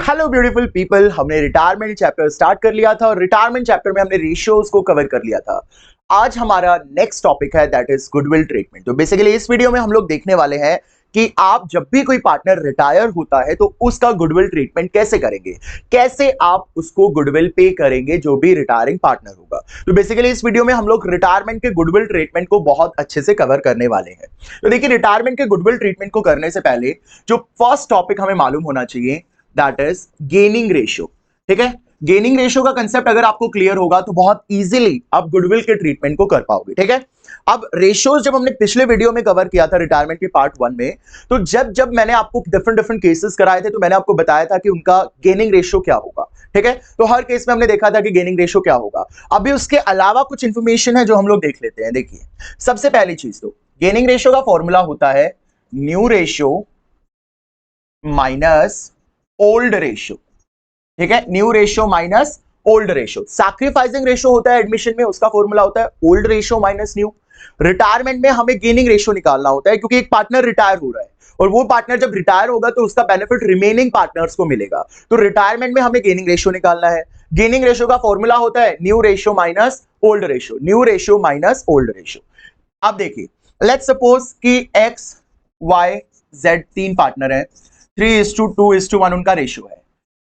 Hello beautiful people, हमने retirement chapter start कर लिया था और रिटायरमेंट चैप्टर में हमने रेशियोज को कवर कर लिया था। आज हमारा नेक्स्ट टॉपिक है दैट इज गुडविल ट्रीटमेंट। तो बेसिकली इस वीडियो में हम लोग देखने वाले हैं कि आप जब भी कोई पार्टनर रिटायर होता है तो उसका गुडविल ट्रीटमेंट कैसे करेंगे, कैसे आप उसको गुडविल पे करेंगे जो भी रिटायरिंग पार्टनर होगा। तो बेसिकली इस वीडियो में हम लोग रिटायरमेंट के गुडविल ट्रीटमेंट को बहुत अच्छे से कवर करने वाले हैं। तो देखिए, रिटायरमेंट के गुडविल ट्रीटमेंट को करने से पहले जो फर्स्ट टॉपिक हमें मालूम होना चाहिए दैट इज गेनिंग रेशियो। ठीक है, गेनिंग रेशियो का कंसेप्ट अगर आपको क्लियर होगा तो बहुत इजीली आप गुडविल के ट्रीटमेंट को कर पाओगे। ठीक है, अब रेशियोज जब हमने पिछले वीडियो में कवर किया था रिटायरमेंट के पार्ट 1 में, तो जब जब मैंने आपको डिफरेंट केसेस कराए थे तो मैंने आपको बताया था कि उनका गेनिंग रेशियो क्या होगा। ठीक है, तो हर केस में हमने देखा था कि गेनिंग रेशियो क्या होगा। अभी उसके अलावा कुछ इंफॉर्मेशन है जो हम लोग देख लेते हैं। देखिए, सबसे पहली चीज तो गेनिंग रेशियो का फॉर्मूला होता है new ratio minus old ratio. ठीक है, new ratio minus old ratio. Sacrificing ratio होता है एडमिशन में, उसका फॉर्मूला होता है old ratio minus new. Retirement में हमें गेनिंग रेशियो निकालना होता है क्योंकि एक पार्टनर रिटायर हो रहा है और वो पार्टनर जब रिटायर होगा तो उसका बेनिफिट रिमेनिंग पार्टनर्स को मिलेगा। तो रिटायरमेंट में हमें गेनिंग रेशियो निकालना है। गेनिंग रेशियो का फॉर्मूला होता है new ratio minus old ratio, new ratio minus old ratio. अब देखिए, लेट्स सपोज कि एक्स वाई जेड तीन पार्टनर है, 3:2:1 उनका रेशियो है।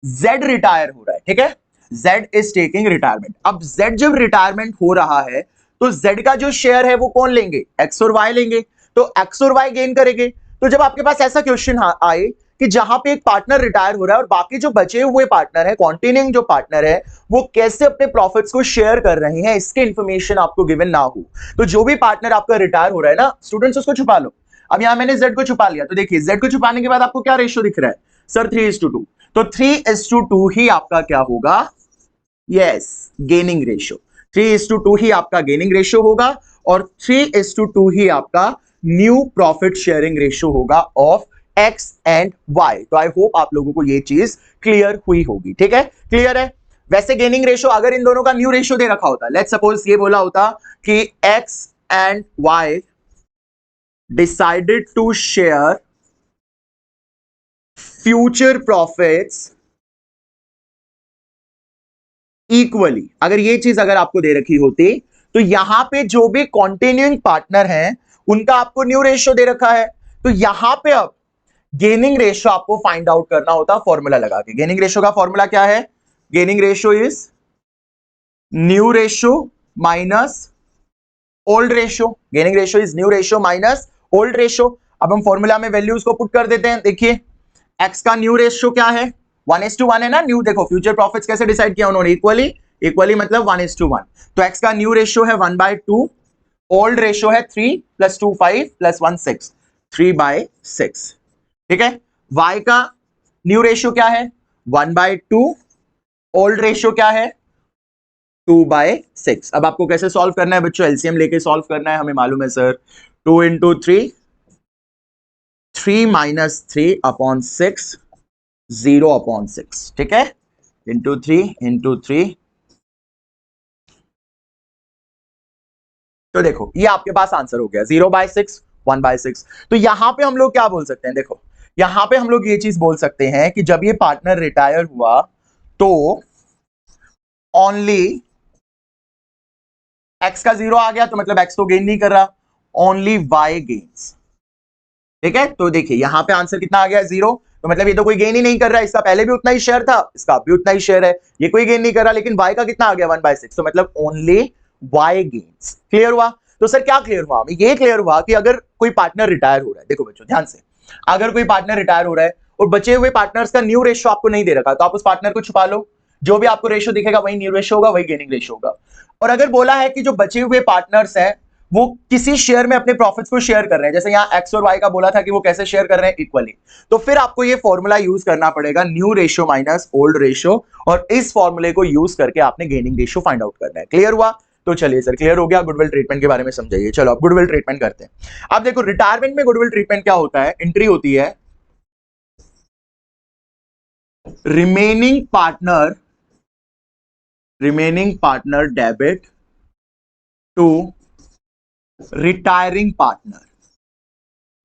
Z रिटायर हो रहा है। ठीक है, Z इज टेकिंग रिटायरमेंट। अब Z जब रिटायरमेंट हो रहा है तो Z का जो शेयर है वो कौन लेंगे, X और Y लेंगे। तो X और Y गेन करेंगे। तो जब आपके पास ऐसा क्वेश्चन आए कि जहां पे एक पार्टनर रिटायर हो रहा है और बाकी जो बचे हुए पार्टनर है, कॉन्टिन्यूइंग जो पार्टनर है, वो कैसे अपने प्रॉफिट्स को शेयर कर रहे हैं, इसके इंफॉर्मेशन आपको गिवन ना हो, तो जो भी पार्टनर आपका रिटायर हो रहा है ना स्टूडेंट्स, उसको छुपा लो। अब यहां मैंने Z को छुपा लिया, तो देखिए Z को छुपाने के बाद आपको क्या रेशियो दिख रहा है सर, 3:2। तो 3:2 ही आपका क्या होगा, यस, गेनिंग रेशियो। 3:2 ही आपका गेनिंग रेशियो होगा और 3:2 ही आपका न्यू प्रॉफिट शेयरिंग रेशियो होगा ऑफ एक्स एंड वाई। तो आई होप आप लोगों को ये चीज क्लियर हुई होगी। ठीक है, क्लियर है। वैसे गेनिंग रेशियो अगर इन दोनों का न्यू रेशियो दे रखा होता, लेट्स सपोज ये बोला होता कि X and Y decided to share future profits equally, अगर ये चीज अगर आपको दे रखी होती तो यहां पे जो भी कॉन्टिन्यूइंग पार्टनर हैं उनका आपको न्यू रेशियो दे रखा है, तो यहां पे अब गेनिंग रेशियो आपको फाइंड आउट करना होता फॉर्मूला लगा के। गेनिंग रेशियो का फॉर्मूला क्या है, gaining ratio is new ratio minus old ratio. Gaining ratio is new ratio minus old ratio. अब हम फॉर्मूला में वैल्यूज को पुट कर देते हैं। देखिए, एक्स का न्यू रेशियो क्या है, 1:1 है ना। न्यू देखो, फ्यूचर प्रॉफिट्स कैसे डिसाइड किया उन्होंने, इक्वली। इक्वली मतलब 1:1। तो एक्स का न्यू रेशियो है 1/2, ओल्ड रेशियो है 3 + 2 5 + 1 6, 3/6। ठीक है, वाई का न्यू रेशियो क्या है, 1/2, ओल्ड रेशियो क्या है 2/6। अब आपको कैसे सॉल्व करना है बच्चों, एलसीएम लेके सॉल्व करना है, हमें मालूम है सर। 2 × 3, 3 - 3/6, 0/6। ठीक है, इंटू 3 तो देखो ये आपके पास आंसर हो गया 0/6, 1/6। तो यहां पे हम लोग क्या बोल सकते हैं, देखो यहां पे हम लोग ये चीज बोल सकते हैं कि जब ये पार्टनर रिटायर हुआ तो ओनली एक्स का 0 आ गया, तो मतलब एक्स तो गेन नहीं कर रहा, ओनली वाई गेन्स। ठीक है, तो देखिए यहां पे आंसर कितना आ गया, 0। तो मतलब ये तो कोई गेन ही नहीं कर रहा है, इसका पहले भी उतना ही शेयर था, इसका भी उतना ही शेयर है, ये कोई गेन नहीं कर रहा, लेकिन y का कितना आ गया 1/6, तो मतलब ओनली y गेन्स। क्लियर हुआ। तो सर क्या क्लियर हुआ, हमें ये क्लियर हुआ कि अगर कोई पार्टनर रिटायर हो रहा है, देखो बच्चों ध्यान से, अगर कोई पार्टनर रिटायर हो रहा है और बचे हुए पार्टनर्स का न्यू रेशियो आपको नहीं दे रखा, तो आप उस पार्टनर को छुपा लो, जो भी आपको रेशियो दिखेगा वही न्यू रेशियो होगा, वही गेनिंग रेशियो होगा। और अगर बोला है कि जो बचे हुए पार्टनर्स हैं वो किसी शेयर में अपने प्रॉफिट्स को शेयर कर रहे हैं, जैसे यहां एक्स और वाई का बोला था कि वो कैसे शेयर कर रहे हैं, इक्वली, तो फिर आपको ये फॉर्मूला यूज करना पड़ेगा new ratio minus old ratio, और इस फॉर्मूले को यूज करके आपने गेनिंग रेशियो फाइंड आउट करना है। क्लियर हुआ। तो चलिए सर, क्लियर हो गया, गुडविल ट्रीटमेंट के बारे में समझाइए। चलो अब गुडविल ट्रीटमेंट करते हैं। अब देखो रिटायरमेंट में गुडविल ट्रीटमेंट क्या होता है, एंट्री होती है remaining partner debit to retiring partner.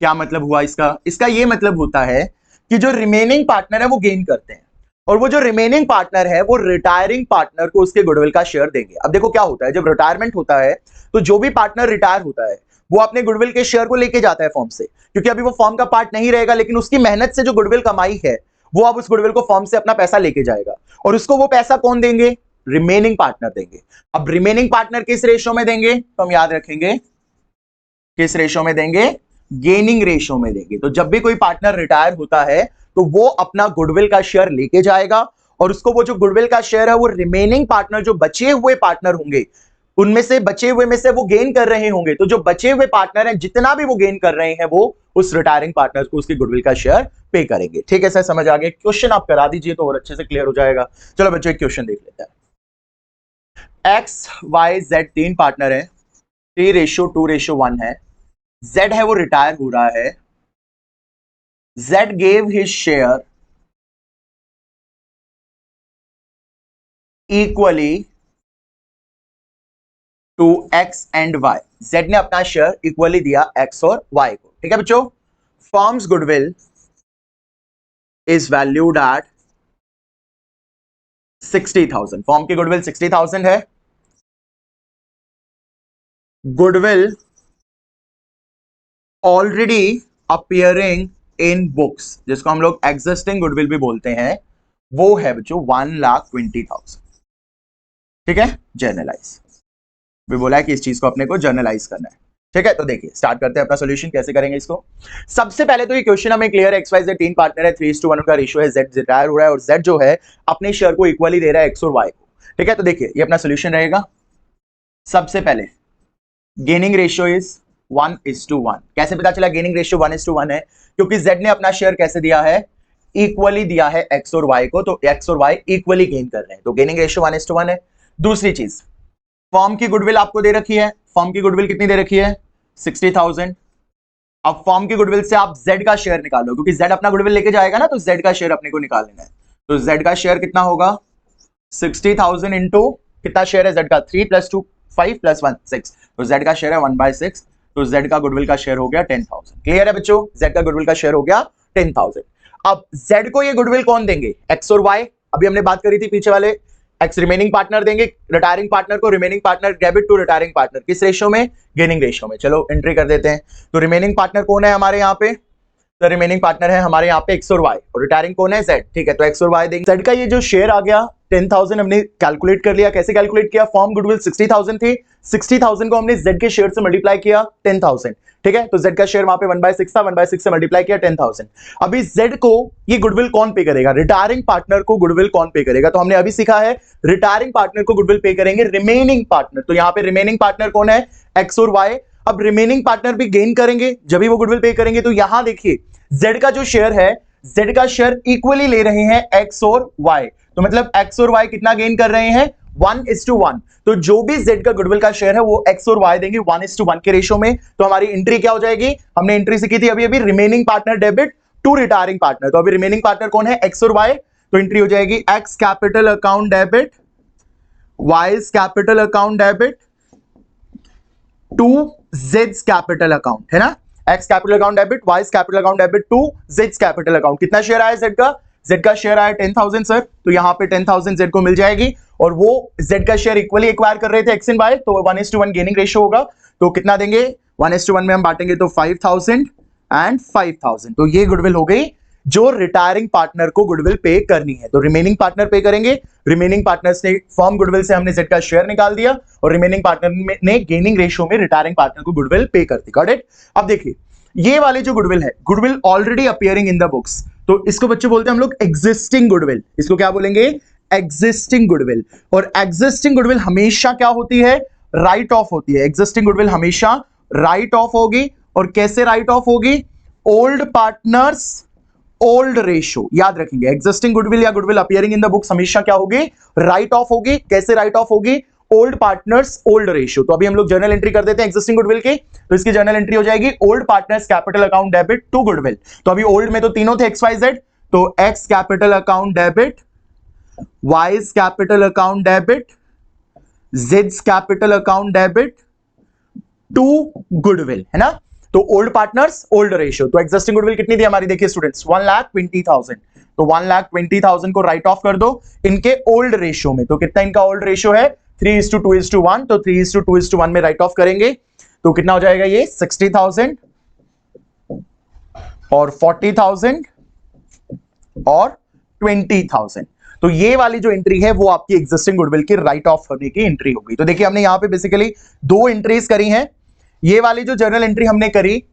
क्या मतलब हुआ इसका, इसका ये मतलब होता है कि जो रिमेनिंग पार्टनर है वो गेन करते हैं, और वो जो रिमेनिंग पार्टनर है वो रिटायरिंग पार्टनर को उसके गुडविल का शेयर देंगे। अब देखो क्या होता है, जब रिटायरमेंट होता है तो जो भी पार्टनर रिटायर होता है वो अपने गुडविल के शेयर को लेके जाता है फॉर्म से, क्योंकि अभी वो फॉर्म का पार्ट नहीं रहेगा, लेकिन उसकी मेहनत से जो गुडविल कमाई है वो अब उस गुडविल को फॉर्म से अपना पैसा लेके जाएगा, और उसको वो पैसा कौन देंगे? रिमेनिंग पार्टनर देंगे। अब रिमेनिंग पार्टनर किस रेशो में देंगे? तो हम याद रखेंगे किस रेशो में देंगे? गेनिंग रेशो में देंगे। तो जब भी कोई पार्टनर रिटायर होता है तो वो अपना गुडविल का शेयर लेके जाएगा, और उसको वो जो गुडविल का शेयर है वो रिमेनिंग पार्टनर, जो बचे हुए पार्टनर होंगे उनमें से, बचे हुए में से वो गेन कर रहे होंगे, तो जो बचे हुए पार्टनर हैं जितना भी वो गेन कर रहे हैं वो उस रिटायरिंग पार्टनर को उसके गुडविल का शेयर पे करेंगे। ठीक है सर, समझ आ गया? क्वेश्चन आप करा दीजिए तो और अच्छे से क्लियर हो जाएगा। चलो बच्चों एक क्वेश्चन देख लेते हैं। एक्स वाई जेड तीन पार्टनर है, 3:2:1 है। जेड है वो रिटायर हो रहा है। Z gave his share equally to X and Y. Z ने अपना शेयर इक्वली दिया एक्स और वाई को। ठीक है बच्चों, firm's goodwill is valued at 60,000। Firm की गुडविल 60,000 है। Goodwill already appearing in books, जिसको हम लोग एग्जिस्टिंग गुडविल भी बोलते हैं, वो है बच्चों 1,20,000। ठीक है, जर्नलाइज भी बोला है कि इस चीज को अपने को जर्नलाइज करना है। ठीक है, तो देखिए स्टार्ट करते हैं अपना सॉल्यूशन। कैसे करेंगे इसको? सबसे पहले तो ये क्वेश्चन हमें क्लियर है, एक्स वाई जेड तीन पार्टनर है, 3:1 उनका रेशियो है, जेड रिटायर हो रहा है और जेड जो है अपने शेयर को इक्वली दे रहा है एक्स और वाई को। ठीक है, तो देखिए ये अपना सोल्यूशन रहेगा। सबसे पहले गेनिंग रेशियो इज 1:1। कैसे पता चला गेनिंग रेशियो 1:1 है? क्योंकि जेड ने अपना शेयर कैसे दिया है? इक्वली दिया है एक्स और वाई को, तो एक्स और वाई इक्वली गेन कर रहे हैं, तो गेनिंग रेशियो 1:1 है। दूसरी चीज, फॉर्म की गुडविल आपको दे रखी है। फॉर्म की गुडविल कितनी दे रखी है? 60,000। अब फॉर्म की गुडविल से आप जेड का शेयर निकालो, क्योंकि जेड अपना गुडविल लेके जाएगा ना, तो जेड का शेयर अपने को निकाल लेना है। तो जेड का शेयर कितना होगा? 60,000 इंटू कितना शेयर है जेड का? 3 + 2 5 + 1 6, तो जेड का शेयर है 1/6, तो जेड का गुडविल का शेयर हो गया 10,000। क्लियर है बच्चों? जेड का गुडविल का शेयर हो गया 10,000। अब जेड को ये गुडविल कौन देंगे? एक्स और वाई। अभी हमने बात करी थी पीछे वाले, एक्स रिमेनिंग पार्टनर देंगे रिटायरिंग पार्टनर को, remaining partner debit to retiring partner, किस रेशियो में? गेनिंग रेशियो में। चलो एंट्री कर देते हैं। तो रिमेनिंग पार्टनर कौन है हमारे यहाँ पे? तो रिमेनिंग पार्टनर है हमारे यहाँ पे एक्स और वाई, और रिटायरिंग कौन है? जेड। ठीक है, तो एक्स और वाई देंगे। जेड का ये जो शेयर आ गया 10,000 हमने कैलकुलेट कर लिया। कैसे कैलकुलेट किया? फॉर्म गुडविल 60,000 थी, 60,000 को हमने जेड के शेयर से मल्टीप्लाई किया 10,000। ठीक है, तो जेड का शेयर वहां पे 1/6 था, 1/6 से मल्टीप्लाई किया 10,000। अभी जेड को ये गुडविल कौन पे करेगा? रिटायरिंग पार्टनर को गुडविल कौन पे करेगा? तो हमने अभी सीखा है रिटायरिंग पार्टनर को गुडविल पे करेंगे रिमेनिंग पार्टनर। तो यहाँ पे रिमेनिंग पार्टनर कौन है? एक्स और वाई। अब रिमेनिंग पार्टनर भी गेन करेंगे जब भी वो गुडविल पे करेंगे, तो यहां देखिए जेड का जो शेयर है, जेड का शेयर इक्वली ले रहे हैं एक्स और वाई, तो मतलब एक्स और वाई कितना गेन कर रहे हैं? 1:1। तो जो भी जेड का गुडविल का शेयर है वो एक्स और वाई देंगे 1:1 के रेशियो में। तो हमारी एंट्री क्या हो जाएगी? हमने एंट्री सीखी थी अभी remaining partner debit to retiring partner. तो अभी रिमेनिंग पार्टनर कौन है? एक्स और वाई। तो एंट्री हो जाएगी X capital account debit, Y's capital account debit to जेड्स कैपिटल अकाउंट, है ना? X capital account debit, Y's capital account debit to जेड्स कैपिटल अकाउंट। कितना शेयर आया जेड का? जेड का शेयर आया 10,000 सर, तो यहां पे 10,000 जेड को मिल जाएगी, और वो जेड का शेयर इक्वली एक्वायर कर रहे थे एक्स एंड वाई, तो 1:1 गेनिंग रेशियो होगा। तो कितना देंगे? 1:1 में हम बांटेंगे तो 5,000 एंड 5,000। तो ये गुडविल हो गई जो रिटायरिंग पार्टनर को गुडविल पे करनी है। तो रिमेनिंग पार्टनर पे करेंगे। रिमेनिंग पार्टनर्स ने फॉर्म गुडविल से हमने जेड का शेयर निकाल दिया, और रिमेनिंग पार्टनर ने गेनिंग रेशियो में रिटायरिंग पार्टनर को गुडविल पे कर दी। Got it? अब देखिए ये वाले जो गुडविल है, goodwill already appearing in the books, तो इसको बच्चे बोलते हैं हम लोग एग्जिस्टिंग गुडविल। इसको क्या बोलेंगे? Existing goodwill. और एग्जिस्टिंग गुडविल हमेशा क्या होती है? राइट ऑफ होती है। एग्जिस्टिंग गुडविल हमेशा राइट ऑफ होगी। और कैसे राइट ऑफ होगी? Old partners old ratio. याद रखेंगे, एग्जिस्टिंग गुडविल या goodwill appearing in the books हमेशा क्या होगी? राइट ऑफ होगी। कैसे राइट ऑफ होगी? Old partners old ratio. तो अभी हम लोग जर्नल एंट्री कर देते हैं एग्जिस्टिंग गुडविल की। तो इसकी जर्नल एंट्री हो जाएगी old partners capital account debit to goodwill. तो अभी ओल्ड में तो तीनों थे एक्स वाई जेड, तो X capital account debit, Y's capital account debit, जेड्स capital account debit to goodwill, है ना? तो ओल्ड पार्टनर्स ओल्ड रेशियो। तो एग्जिस्टिंग गुडविल कितनी थी हमारी? देखिए स्टूडेंट्स 1,20,000। तो 1,20,000 को राइट ऑफ कर दो इनके ओल्ड रेशियो में। तो कितना इनका ओल्ड रेशियो है 3:2:1, तो 3:2:1 में राइट ऑफ करेंगे तो कितना हो जाएगा ये 60,000 और 40,000 और 20,000। तो ये वाली जो एंट्री है वो आपकी एग्जिस्टिंग गुडविल की राइट ऑफ होने की एंट्री होगी। तो देखिए हमने यहां पे बेसिकली दो एंट्रीज करी हैं। ये वाली जो जर्नल एंट्री हमने करी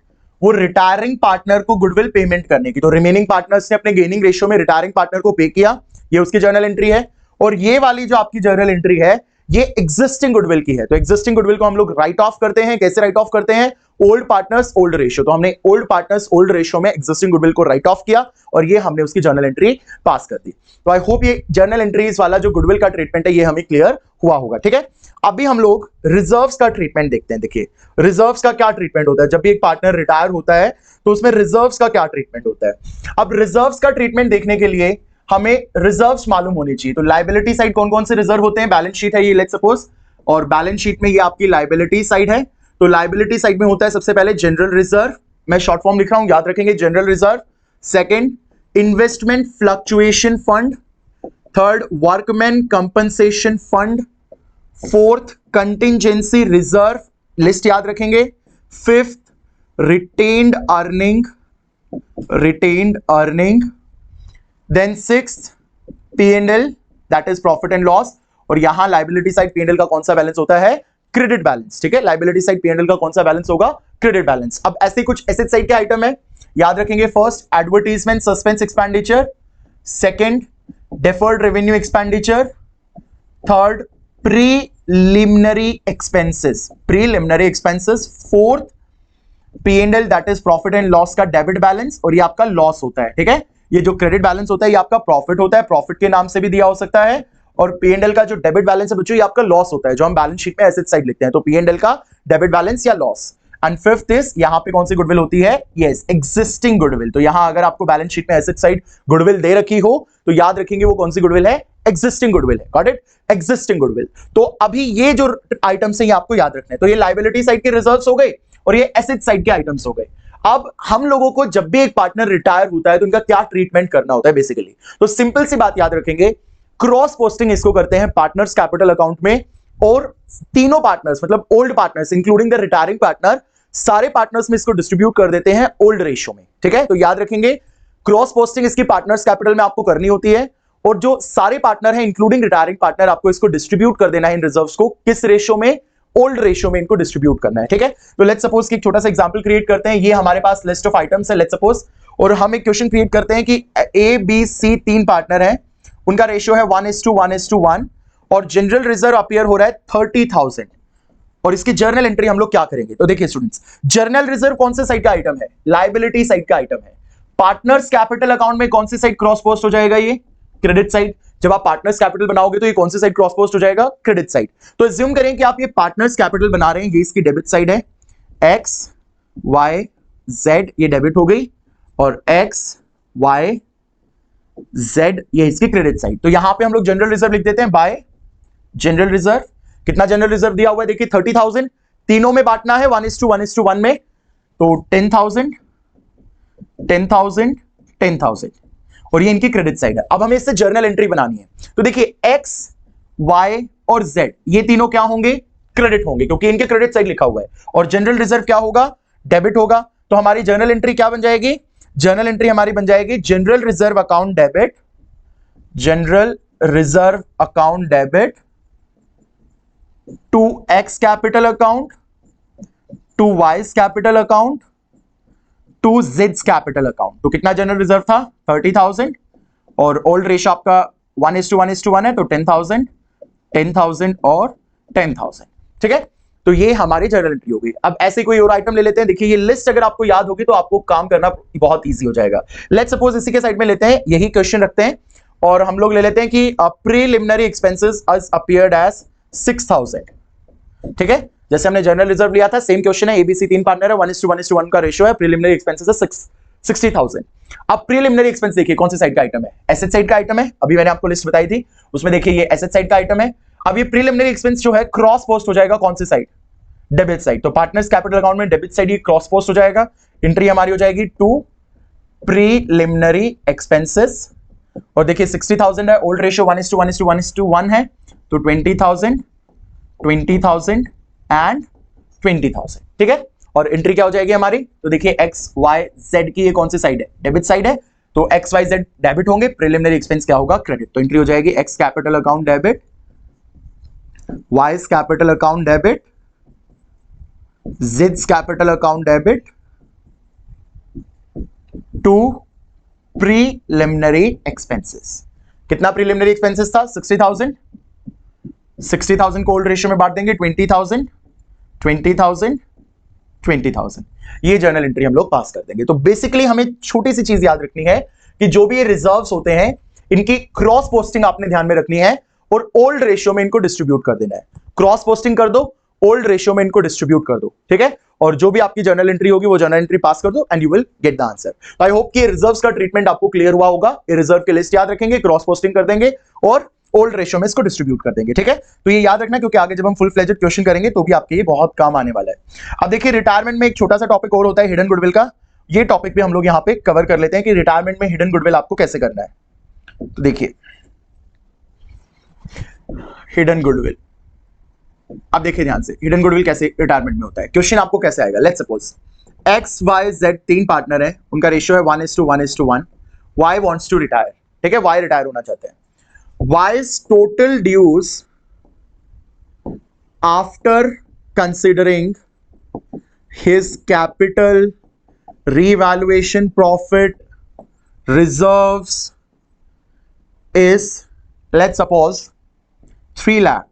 वो रिटायरिंग पार्टनर को गुडविल पेमेंट करने की, तो रिमेनिंग पार्टनर्स ने अपने गेनिंग रेशियो में रिटायरिंग पार्टनर को पे किया, ये उसकी जर्नल एंट्री है। और ये वाली जो आपकी जर्नल एंट्री है ये एग्जिस्टिंग गुडविल की है। तो एग्जिस्टिंग गुडविल को हम लोग राइट ऑफ करते हैं, कैसे राइट ऑफ करते हैं, ओल्ड पार्टनर्स ओल्ड रेशियो। तो हमने ओल्ड पार्टनर्स ओल्ड रेशियो में एग्जिस्टिंग गुडविल को राइट ऑफ किया और ये हमने उसकी जर्नल एंट्री पास कर दी। तो आई होप ये जर्नल एंट्रीज वाला जो गुडविल का ट्रीटमेंट है ये हमें क्लियर हुआ होगा। ठीक है, अभी हम लोग रिजर्व्स का ट्रीटमेंट देखते हैं। देखिए रिजर्व्स का क्या ट्रीटमेंट होता है, जब भी एक पार्टनर रिटायर होता है तो उसमें रिजर्व्स का क्या ट्रीटमेंट होता है। अब रिजर्व्स का ट्रीटमेंट देखने के लिए हमें रिजर्व्स मालूम होनी चाहिए। तो लायबिलिटी साइड कौन कौन से रिजर्व होते हैं, बैलेंस शीट है ये लेट्स सपोज, और बैलेंस शीट में ये आपकी लायबिलिटी साइड है। तो लायबिलिटी साइड में होता है सबसे पहले जनरल रिजर्व, मैं शॉर्ट फॉर्म लिख रहा हूं याद रखेंगे, general reserve. Second investment fluctuation fund, third workman compensation fund, fourth contingency reserve, list याद रखेंगे। Fifth retained earning, then sixth P&L that is profit and loss. और यहां लायबिलिटी साइड P&L का कौन सा बैलेंस होता है, क्रेडिट बैलेंस। ठीक है, लायबिलिटी साइड P&L का कौन सा बैलेंस होगा, क्रेडिट बैलेंस। अब ऐसे कुछ एसेट साइड के आइटम है, याद रखेंगे। First advertisement suspense expenditure, second deferred revenue expenditure, third preliminary expenses, fourth P&L that is profit and loss का डेबिट बैलेंस, और ये आपका लॉस होता है। ठीक है, ये जो क्रेडिट बैलेंस होता है ये आपका प्रॉफिट होता है, प्रॉफिट के नाम से भी दिया हो सकता है। और P&L का जो डेबिट बैलेंस है बच्चों ये आपका लॉस होता है, जो हम बैलेंस शीट में एसेट साइड लिखते हैं। तो P&L का डेबिट बैलेंस या लॉस। एंड फिफ्थ इज यहां पे कौन सी गुडविल होती है, यस एग्जिस्टिंग गुडविल। तो यहां अगर आपको बैलेंस शीट में एसेट साइड गुडविल दे रखी हो तो याद रखेंगे वो कौन सी गुडविल है, एग्जिस्टिंग गुडविल है। Got it, existing goodwill. तो अभी ये जो आइटम्स है ये आपको याद रखना है। तो ये लायबिलिटी साइड के रिजर्व्स हो गए और ये एसेट साइड के आइटम्स हो गए। अब हम लोगों को जब भी एक पार्टनर रिटायर होता है तो उनका क्या ट्रीटमेंट करना होता है बेसिकली, तो सिंपल सी बात याद रखेंगे, क्रॉस पोस्टिंग इसको करते हैं पार्टनर्स कैपिटल अकाउंट में। और तीनों पार्टनर्स मतलब old partners including the retiring partner, सारे पार्टनर्स में इसको डिस्ट्रीब्यूट कर देते हैं ओल्ड रेशियो में। ठीक है, तो याद रखेंगे क्रॉस पोस्टिंग इसकी पार्टनर्स कैपिटल में आपको करनी होती है, और जो सारे पार्टनर हैं इंक्लूडिंग रिटायरिंग पार्टनर आपको इसको डिस्ट्रीब्यूट कर देना है इन रिजर्व्स को, किस रेशियो में, ओल्ड रेशियो में इनको डिस्ट्रीब्यूट करना है। ठीक है, तो लेट्स सपोज कि एक छोटा सा एग्जांपल क्रिएट करते हैं। ये हमारे पास लिस्ट ऑफ आइटम्स है लेट्स सपोज, और हम एक क्वेश्चन क्रिएट करते हैं कि ABC तीन पार्टनर हैं, उनका रेशियो है 1:1:1, और जनरल रिजर्व अपीयर हो रहा है 30,000। और इसकी जर्नल एंट्री हम लोग क्या करेंगे, तो देखिए स्टूडेंट्स, जर्नल रिजर्व कौन से साइड का आइटम है, लायबिलिटी साइड का आइटम है। पार्टनर्स कैपिटल अकाउंट में कौन सी साइड क्रॉस पोस्ट हो जाएगा, ये क्रेडिट साइड। जब आप पार्टनर्स कैपिटल बनाओगे तो ये कौन सी साइड क्रॉस पोस्ट हो जाएगा, क्रेडिट साइड। तो अज्यूम करें कि आप ये पार्टनर्स कैपिटल बना रहे हैं, ये इसकी डेबिट साइड है, X Y Z ये डेबिट हो गई, और X Y Z ये इसकी क्रेडिट साइड। तो यहां पे हम लोग जनरल रिजर्व लिख देते हैं बाय जनरल रिजर्व। कितना जनरल रिजर्व दिया हुआ है देखिए 30,000, तीनों में बांटना है 1:1:1 में, तो 10,000 10,000 10,000, और ये इनकी क्रेडिट साइड है। अब हमें इससे जर्नल एंट्री बनानी है। तो देखिए X Y और Z ये तीनों क्या होंगे, क्रेडिट होंगे, क्योंकि इनके क्रेडिट साइड लिखा हुआ है, और जनरल रिजर्व क्या होगा, डेबिट होगा। तो हमारी जर्नल एंट्री क्या बन जाएगी, जर्नल एंट्री हमारी बन जाएगी general reserve account debit, general reserve account debit to X capital account, to Y capital account, to Z capital account. तो कितना जनरल रिजर्व था 30,000, और ओल्ड रेशियो आपका 1:1:1 है, तो 10,000 10,000 और 10,000। ठीक है, तो ये हमारी जर्नल एंट्री होगी। अब ऐसे कोई और आइटम ले लेते हैं। देखिए ये लिस्ट अगर आपको याद होगी तो आपको काम करना बहुत ईजी हो जाएगा। लेट्स सपोज इसी के साइड में लेते हैं, यही क्वेश्चन रखते हैं, और हम लोग ले लेते हैं कि प्रीलिमिनरी एक्सपेंसेस आज अपीयर्ड एज 6,000। ठीक है, जैसे हमने जनरल रिजर्व लिया था, सेम क्वेश्चन है, ABC तीन पार्टनर है, 1:1:1 का रेशियो है, प्रीलिमिनरी एक्सपेंसेस है 60,000। अब प्रीलिमिनरी एक्सपेंस देखिए कौन सी साइड का आइटम है, एसेट साइड का आइटम है। अभी मैंने आपको लिस्ट बताई थी, उसमें देखिए ये एसेट साइड का आइटम है। अब ये प्रीलिमिनरी एक्सपेंस जो है क्रॉस पोस्ट हो जाएगा कौन सी साइड, डेबिट साइड। तो पार्टनर्स कैपिटल अकाउंट में डेबिट साइड ये क्रॉस पोस्ट हो जाएगा। एंट्री हमारी हो जाएगी टू प्रीलिमिनरी एक्सपेंसेस और देखिए 60,000 है, ओल्ड रेशियो 1:1:1:1 है, तो 20,000 20,000 एंड 20,000, ठीक है। और एंट्री क्या हो जाएगी हमारी, तो देखिए एक्स वाई जेड की ये कौन सी साइड है, डेबिट साइड है, तो एक्स वाई जेड डेबिट होंगे, प्रिलिमिनरी एक्सपेंस क्या होगा, क्रेडिट। तो एंट्री हो जाएगी X capital account debit, Y's capital account debit, जेड्स capital account debit to preliminary expenses. कितना प्रीलिमिनरी एक्सपेंसेस था, 60,000 को ओल्ड रेशियो में बांट देंगे, 20,000 20,000 20,000, ये जर्नल एंट्री हम लोग पास कर देंगे। तो बेसिकली हमें छोटी सी चीज याद रखनी है कि जो भी ये रिजर्व्स होते हैं इनकी क्रॉस पोस्टिंग आपने ध्यान में रखनी है और ओल्ड रेशियो में इनको डिस्ट्रीब्यूट कर देना है। क्रॉस पोस्टिंग कर दो, ओल्ड रेशियो में इनको डिस्ट्रीब्यूट कर दो, ठीक है। और जो भी आपकी जर्नल एंट्री होगी वो जर्नल एंट्री पास कर दो and you will get the answer. I hope कि रिजर्व्स का ट्रीटमेंट आपको क्लियर हुआ होगा। ये रिजर्व की लिस्ट याद रखेंगे, क्रॉस पोस्टिंग कर देंगे और ओल्ड रेशियो में इसको डिस्ट्रीब्यूट कर देंगे, ठीक है। तो ये याद रखना क्योंकि आगे जब हम फुल फ्लेजेड क्वेश्चन करेंगे तो भी आपके ये बहुत काम आने वाला है। अब देखिए रिटायरमेंट में एक छोटा सा टॉपिक और होता है हिडन गुडविल का, ये टॉपिक भी हम लोग यहाँ पे कवर कर लेते हैं कि रिटायरमेंट में हिडन गुडविल आपको कैसे करना है। तो देखिए हिडन गुडविल, अब देखिए ध्यान से हिडन गुडविल कैसे रिटायरमेंट में होता है। क्वेश्चन आपको कैसे आएगा, let's suppose X Y Z तीन पार्टनर है, उनका रेशियो है 1:1:1, वाई वांट्स टू रिटायर, ठीक है, वाई रिटायर होना चाहते हैं। Y's total dues after considering his capital, revaluation profit, reserves is, let's suppose, 3 lakh.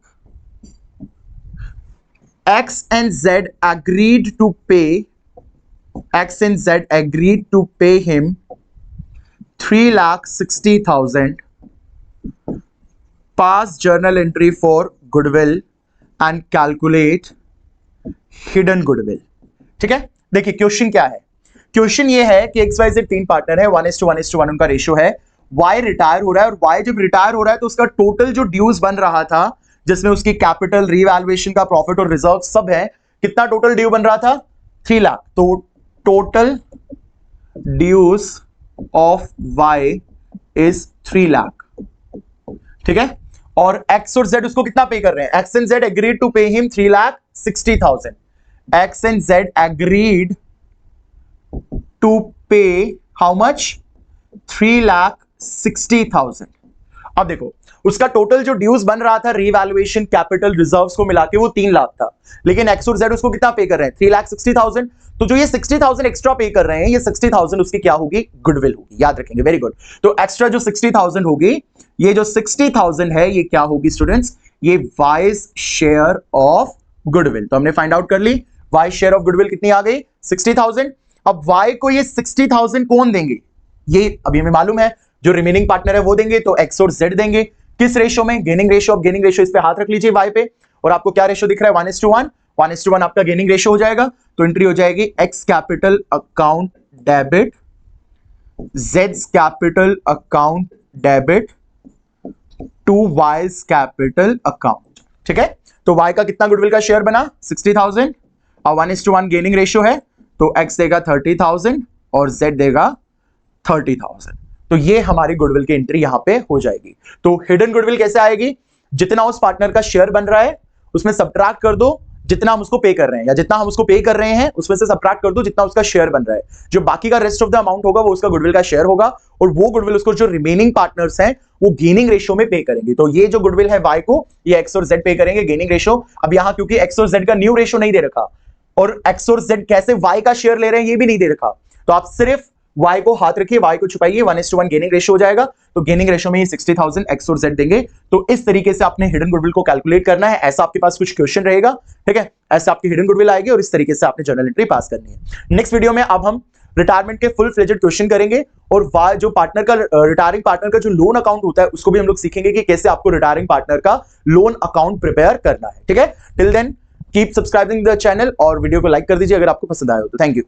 X and Z agreed to pay him 3,60,000. Pass journal entry for goodwill and calculate hidden goodwill, ठीक है। देखिए question क्या है, question ये है कि x Y Z तीन partner है, 1:1:1 उनका रेशियो है, वाई रिटायर हो रहा है और वाई जब रिटायर हो रहा है तो उसका टोटल जो ड्यूज बन रहा था जिसमें उसकी कैपिटल, रीवैल्यूएशन का प्रॉफिट और रिजर्व सब है, कितना टोटल ड्यू बन रहा था, 3 लाख। तो total dues of Y is 3 lakh, ठीक है। और एक्स और जेड उसको कितना पे कर रहे हैं, X and Z agreed to pay him 3,60,000, X and Z agreed to pay how much, 3,60,000। अब देखो उसका टोटल जो ड्यूज बन रहा था रीवैल्यूएशन, कैपिटल, रिजर्व्स को मिला के वो 3 लाख था, लेकिन एक्स और जेड उसको कितना पे कर रहे हैं, 3,60,000। तो जो ये 60,000 एक्स्ट्रा पे कर रहे हैं, ये 60,000 उसकी क्या होगी, गुडविल होगी, याद रखेंगे, वेरी गुड। तो एक्स्ट्रा जो 60,000 होगी, ये जो 60,000 है ये क्या होगी स्टूडेंट्स, ये वाइज शेयर ऑफ गुडविल। तो हमने फाइंड आउट कर ली वाइज शेयर ऑफ गुडविल कितनी आ गई, 60,000। अब वाई को ये 60,000 कौन देंगे, ये अभी हमें मालूम है, जो रिमेनिंग पार्टनर है वो देंगे, तो एक्स और जेड देंगे। किस रेशियो में, गेनिंग रेशियो। अब गेनिंग रेशियो इस पे हाथ रख लीजिए वाई पे, और आपको क्या रेशियो दिख रहा है, 1:1 आपका गेनिंग रेशियो हो जाएगा। तो एंट्री हो जाएगी एक्स कैपिटल अकाउंट डेबिट, जेड्स capital account debit to Y's capital account, ठीक है। तो वाई का कितना गुडविल का शेयर बना, 60,000, और 1:1 गेनिंग रेशियो है, तो एक्स देगा 30,000 और जेड देगा 30,000। तो ये हमारी गुडविल की एंट्री यहां पे हो जाएगी। तो हिडन गुडविल कैसे आएगी, जितना उस पार्टनर का शेयर बन रहा है उसमें सब्ट्रैक्ट कर दो जितना हम उसको पे कर रहे हैं, या जितना हम उसको पे कर रहे हैं उसमें से सब्ट्रैक्ट कर दो जितना उसका शेयर बन रहा है। जो बाकी का रेस्ट ऑफ द अमाउंट होगा वो उसका गुडविल का शेयर होगा, और वो गुडविल उसको जो रिमेनिंग पार्टनर्स हैं वो गेनिंग रेशियो में पे करेंगे। तो ये जो गुडविल है वाई को, ये एक्स और जेड पे करेंगे गेनिंग रेशियो। अब यहां क्योंकि एक्स और जेड का न्यू रेशियो नहीं दे रखा, और एक्स और जेड कैसे वाई का शेयर ले रहे हैं ये भी नहीं दे रखा, तो आप सिर्फ वाई को हाथ रखिए, वाई को छुपाइए, 1:1 गेनिंग रेशियो हो जाएगा। तो गेनिंग रेशियो में ये 60,000 एक्स और जेड देंगे। तो इस तरीके से आपने हिडन गुडविल को कैलकुलेट करना है। ऐसा आपके पास कुछ क्वेश्चन रहेगा, ठीक है, ऐसे आपकी हिडन गुडविल आएगी और इस तरीके से आपने जर्नल एंट्री पास करनी है। नेक्स्ट वीडियो में अब हम रिटायरमेंट के फुल फ्लेजेड क्वेश्चन करेंगे, और जो पार्टनर का, रिटायरिंग पार्टनर का जो लोन अकाउंट होता है उसको भी हम लोग सीखेंगे कि कैसे आपको रिटायरिंग पार्टनर का लोन अकाउंट प्रिपेयर करना है, ठीक है। Till then keep subscribing the channel और वीडियो को लाइक कर दीजिए अगर आपको पसंद आया हो तो। Thank you.